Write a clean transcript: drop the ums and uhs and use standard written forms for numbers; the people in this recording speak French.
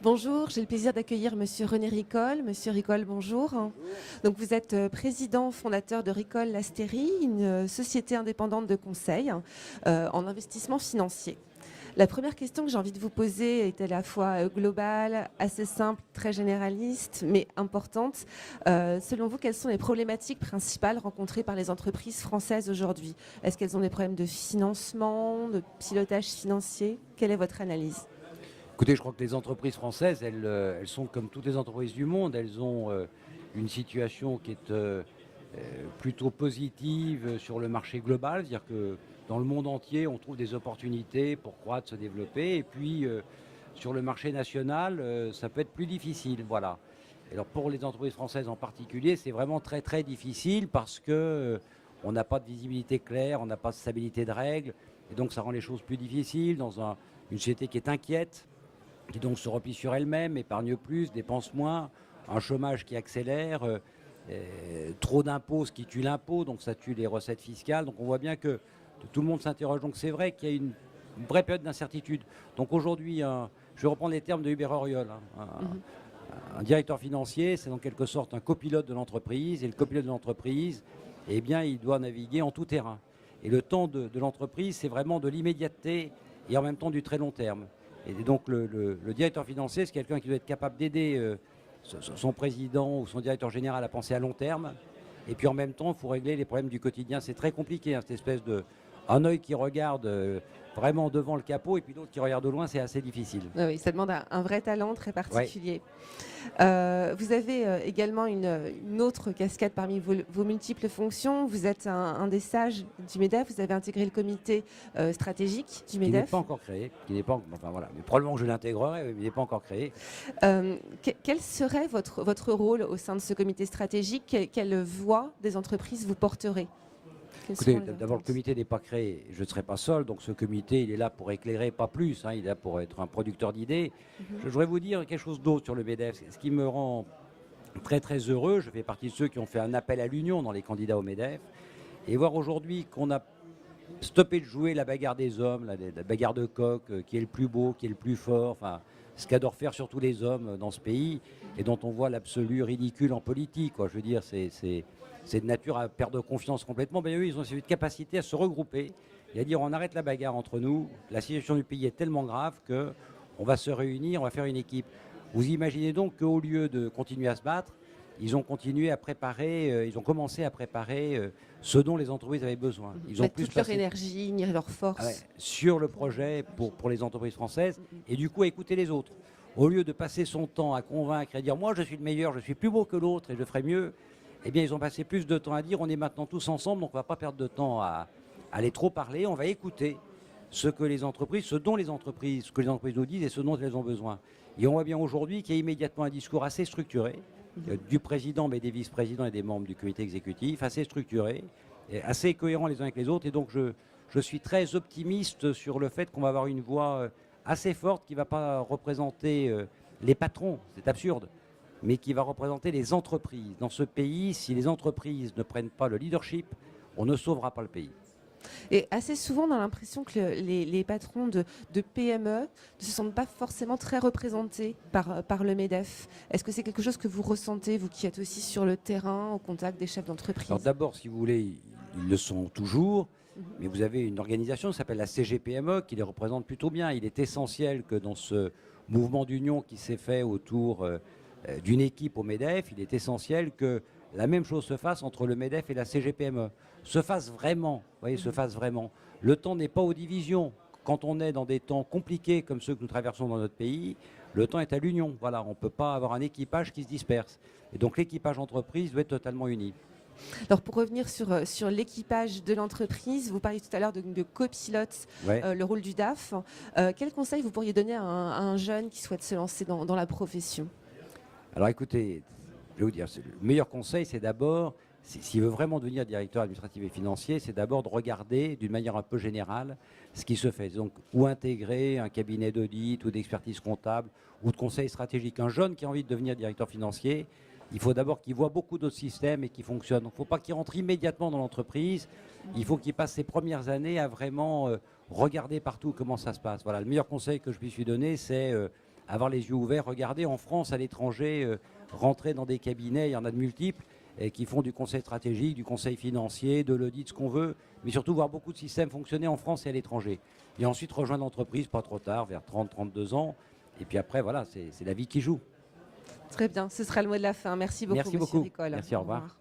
Bonjour, j'ai le plaisir d'accueillir Monsieur René Ricol. Monsieur Ricol, bonjour. Donc vous êtes président fondateur de Ricol Lastérie, une société indépendante de conseil en investissement financier. La première question que j'ai envie de vous poser est à la fois globale, assez simple, très généraliste, mais importante. Selon vous, quelles sont les problématiques principales rencontrées par les entreprises françaises aujourd'hui? Est-ce qu'elles ont des problèmes de financement, de pilotage financier? Quelle est votre analyse? Écoutez, je crois que les entreprises françaises, elles sont comme toutes les entreprises du monde. Elles ont une situation qui est plutôt positive sur le marché global. C'est-à-dire que dans le monde entier, on trouve des opportunités pour croître, se développer. Et puis, sur le marché national, ça peut être plus difficile. Voilà. Et alors, pour les entreprises françaises en particulier, c'est vraiment très, très difficile parce que on n'a pas de visibilité claire, on n'a pas de stabilité de règles. Et donc, ça rend les choses plus difficiles dans une société qui est inquiète, qui donc se replie sur elle-même, épargne plus, dépense moins, un chômage qui accélère, trop d'impôts, ce qui tue l'impôt, donc ça tue les recettes fiscales. Donc on voit bien que tout le monde s'interroge. Donc c'est vrai qu'il y a une vraie période d'incertitude. Donc aujourd'hui, je vais reprendre les termes de Hubert Auriol, un directeur financier, c'est en quelque sorte un copilote de l'entreprise, et le copilote de l'entreprise, eh bien, il doit naviguer en tout terrain. Et le temps de l'entreprise, c'est vraiment de l'immédiateté et en même temps du très long terme. Et donc le directeur financier, c'est quelqu'un qui doit être capable d'aider son président ou son directeur général à penser à long terme. Et puis en même temps, il faut régler les problèmes du quotidien. C'est très compliqué, cette espèce de... Un œil qui regarde vraiment devant le capot et puis l'autre qui regarde de loin, c'est assez difficile. Oui, ça demande un vrai talent très particulier. Ouais. Vous avez également une autre casquette parmi vos multiples fonctions. Vous êtes un des sages du MEDEF. Vous avez intégré le comité stratégique du MEDEF. Qui n'est pas encore créé. Enfin, voilà. Mais probablement que je l'intégrerai, mais il n'est pas encore créé. Quel serait votre rôle au sein de ce comité stratégique? Quelle voix des entreprises vous porterez? Écoutez, d'abord, le comité n'est pas créé. Je ne serai pas seul. Donc, ce comité, il est là pour éclairer, pas plus. Il est là pour être un producteur d'idées. Je voudrais vous dire quelque chose d'autre sur le MEDEF. Ce qui me rend très, très heureux, je fais partie de ceux qui ont fait un appel à l'union dans les candidats au MEDEF. Et voir aujourd'hui qu'on a stoppé de jouer la bagarre des hommes, la bagarre de coq, qui est le plus beau, qui est le plus fort. Enfin, ce qu'adorent faire surtout les hommes dans ce pays et dont on voit l'absolu ridicule en politique. Je veux dire, c'est de nature à perdre confiance complètement. Mais eux, ils ont cette capacité à se regrouper et à dire on arrête la bagarre entre nous. La situation du pays est tellement grave qu'on va se réunir, on va faire une équipe. Vous imaginez donc qu'au lieu de continuer à se battre, ils ont continué à préparer, ils ont commencé à préparer ce dont les entreprises avaient besoin. Ils ont mettre toute leur énergie, unir leurs forces. Sur le projet pour les entreprises françaises et du coup à écouter les autres. Au lieu de passer son temps à convaincre et à dire moi je suis le meilleur, je suis plus beau que l'autre et je ferai mieux, eh bien ils ont passé plus de temps à dire on est maintenant tous ensemble, donc on ne va pas perdre de temps à aller trop parler, on va écouter ce que les entreprises nous disent et ce dont elles ont besoin. Et on voit bien aujourd'hui qu'il y a immédiatement un discours assez structuré du président, mais des vice-présidents et des membres du comité exécutif, assez structuré, et assez cohérent les uns avec les autres. Et donc je suis très optimiste sur le fait qu'on va avoir une voix assez forte qui ne va pas représenter les patrons, c'est absurde, mais qui va représenter les entreprises. Dans ce pays, si les entreprises ne prennent pas le leadership, on ne sauvera pas le pays. Et assez souvent, on a l'impression que les patrons de PME ne se sentent pas forcément très représentés par le MEDEF. Est-ce que c'est quelque chose que vous ressentez, vous qui êtes aussi sur le terrain, au contact des chefs d'entreprise? Alors d'abord, si vous voulez, ils le sont toujours, mais vous avez une organisation qui s'appelle la CGPME qui les représente plutôt bien. Il est essentiel que dans ce mouvement d'union qui s'est fait autour d'une équipe au MEDEF, il est essentiel que la même chose se fasse entre le MEDEF et la CGPME. Se fasse vraiment, vous voyez, se fasse vraiment. Le temps n'est pas aux divisions. Quand on est dans des temps compliqués comme ceux que nous traversons dans notre pays, le temps est à l'union. Voilà, on ne peut pas avoir un équipage qui se disperse. Et donc l'équipage entreprise doit être totalement uni. Alors pour revenir sur l'équipage de l'entreprise, vous parliez tout à l'heure de copilote, le rôle du DAF. Quel conseil vous pourriez donner à un jeune qui souhaite se lancer dans la profession? Alors écoutez, je vais vous dire, le meilleur conseil, c'est d'abord, s'il veut vraiment devenir directeur administratif et financier, c'est d'abord de regarder d'une manière un peu générale ce qui se fait. Donc, ou intégrer un cabinet d'audit ou d'expertise comptable ou de conseil stratégique. Un jeune qui a envie de devenir directeur financier, il faut d'abord qu'il voit beaucoup d'autres systèmes et qui fonctionnent. Il ne faut pas qu'il rentre immédiatement dans l'entreprise. Il faut qu'il passe ses premières années à vraiment regarder partout comment ça se passe. Voilà, le meilleur conseil que je puisse lui donner, c'est avoir les yeux ouverts, regarder en France, à l'étranger, rentrer dans des cabinets, il y en a de multiples, et qui font du conseil stratégique, du conseil financier, de l'audit, ce qu'on veut, mais surtout voir beaucoup de systèmes fonctionner en France et à l'étranger. Et ensuite rejoindre l'entreprise, pas trop tard, vers 30-32 ans. Et puis après, voilà, c'est la vie qui joue. Très bien, ce sera le mot de la fin. Merci beaucoup, Merci Monsieur beaucoup. Ricol. Merci, au revoir.